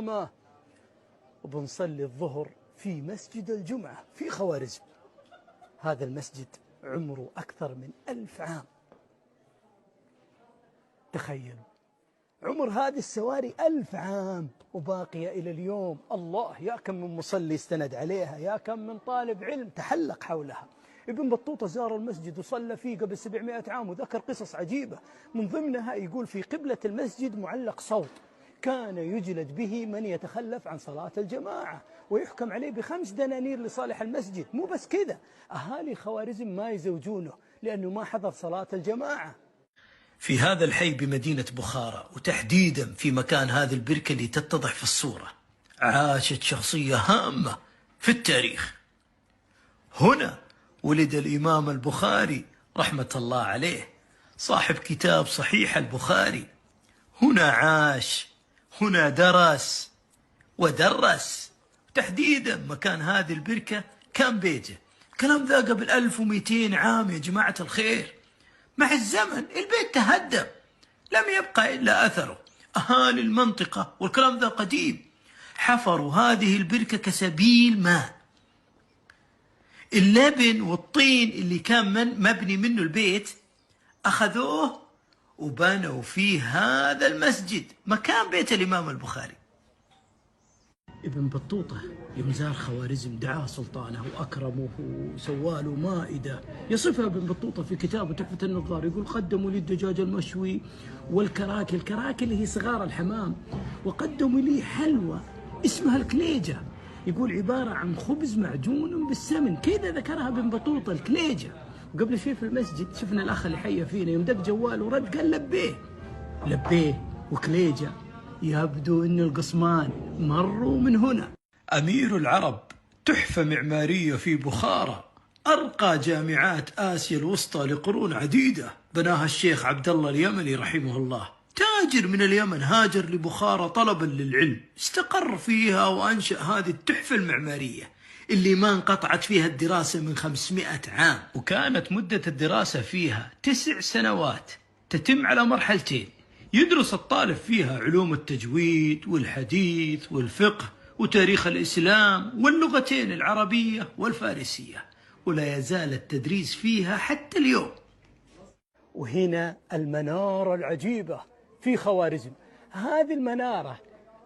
القيامة، وبنصلي الظهر في مسجد الجمعة في خوارزم. هذا المسجد عمره أكثر من 1000 عام. تخيلوا عمر هذه السواري 1000 عام وباقية إلى اليوم. الله، يا كم من مصلي استند عليها، يا كم من طالب علم تحلق حولها. ابن بطوطة زار المسجد وصلى فيه قبل 700 عام وذكر قصص عجيبة. من ضمنها يقول في قبلة المسجد معلق صوت كان يجلد به من يتخلف عن صلاة الجماعة ويحكم عليه ب5 دنانير لصالح المسجد. مو بس كذا، أهالي خوارزم ما يزوجونه لأنه ما حضر صلاة الجماعة. في هذا الحي بمدينة بخارى، وتحديدا في مكان هذه البركة اللي تتضح في الصورة، عاشت شخصية هامة في التاريخ. هنا ولد الإمام البخاري رحمة الله عليه، صاحب كتاب صحيح البخاري. هنا عاش، هنا درس ودرس. تحديدا مكان هذه البركة كان بيته. كلام ذا قبل 1200 عام يا جماعة الخير. مع الزمن البيت تهدم، لم يبقى إلا أثره. أهالي المنطقة، والكلام ذا قديم، حفروا هذه البركة كسبيل ماء. اللبن والطين اللي كان مبني منه البيت أخذوه وبنوا فيه هذا المسجد مكان بيت الإمام البخاري. ابن بطوطة يوم زار خوارزم دعاه سلطانه وأكرمه وسواله مائدة يصفها ابن بطوطة في كتابه تحفة النظار. يقول قدموا لي الدجاج المشوي والكراكل، الكراكل هي صغار الحمام، وقدموا لي حلوى اسمها الكليجة. يقول عبارة عن خبز معجون بالسمن، كذا ذكرها ابن بطوطة الكليجة. وقبل شوي في المسجد شفنا الأخ اللي حي فينا يوم دق جواله ورد قال لبيه وكليجة. يبدو أن القصمان مروا من هنا. أمير العرب، تحفة معمارية في بخارى، أرقى جامعات آسيا الوسطى لقرون عديدة، بناها الشيخ عبد الله اليمني رحمه الله. تاجر من اليمن هاجر لبخارى طلبا للعلم، استقر فيها وأنشأ هذه التحفة المعمارية اللي ما انقطعت فيها الدراسة من 500 عام. وكانت مدة الدراسة فيها 9 سنوات تتم على مرحلتين. يدرس الطالب فيها علوم التجويد والحديث والفقه وتاريخ الإسلام واللغتين العربية والفارسية، ولا يزال التدريس فيها حتى اليوم. وهنا المنارة العجيبة في خوارزم. هذه المنارة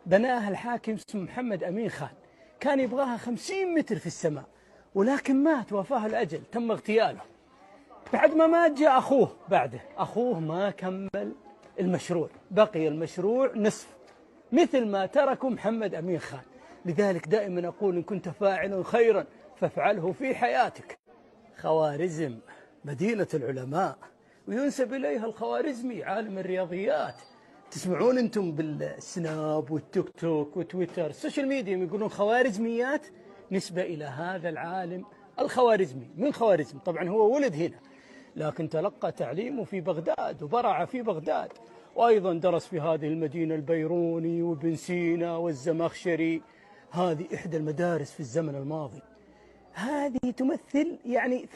بناها الحاكم اسمه محمد أمين خان، كان يبغاها 50 متر في السماء، ولكن مات وافاه الأجل، تم اغتياله. بعد ما مات جاء أخوه بعده، أخوه ما كمل المشروع، بقي المشروع نصف مثل ما تركه محمد أمين خان. لذلك دائما أقول إن كنت فاعلا خيرا فافعله في حياتك. خوارزم مدينة العلماء، وينسب إليها الخوارزمي عالم الرياضيات. تسمعون أنتم بالسناب والتيك توك وتويتر السوشيال ميديا يقولون خوارزميات، نسبة إلى هذا العالم الخوارزمي من خوارزم. طبعا هو ولد هنا لكن تلقى تعليمه في بغداد وبرع في بغداد، وأيضا درس في هذه المدينة البيروني وابن سينا والزمخشري. هذه إحدى المدارس في الزمن الماضي. هذه تمثل يعني